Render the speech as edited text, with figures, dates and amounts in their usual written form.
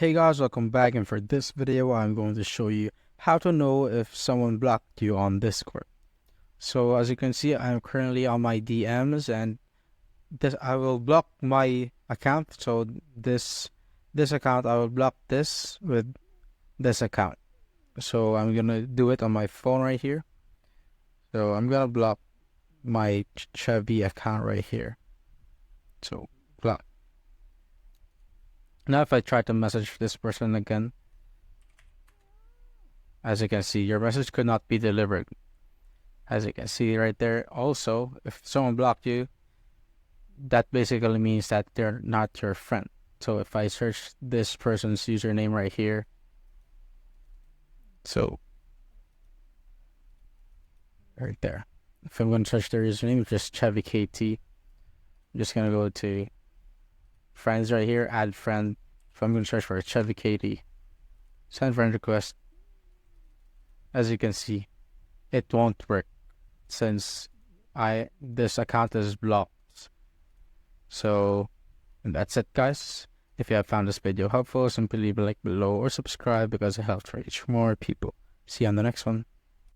Hey guys, welcome back, and for this video I'm going to show you how to know if someone blocked you on Discord. So as you can see, I'm currently on my DMs, and this I will block my account. So this account, I will block this with this account. So I'm gonna do it on my phone right here. So I'm gonna block my Chevy account right here. So block. Now if I try to message this person again, as you can see, your message could not be delivered. As you can see right there. Also, if someone blocked you, that basically means that they're not your friend. So if I search this person's username right here, so right there, if I'm going to search their username, just Chevy KT. I'm just going to go to friends right here, add friend. If I'm going to search for Chevy KT, send friend request. As you can see, it won't work since this account is blocked. So, and that's it, guys. If you have found this video helpful, simply leave a like below or subscribe because it helps reach more people. See you on the next one.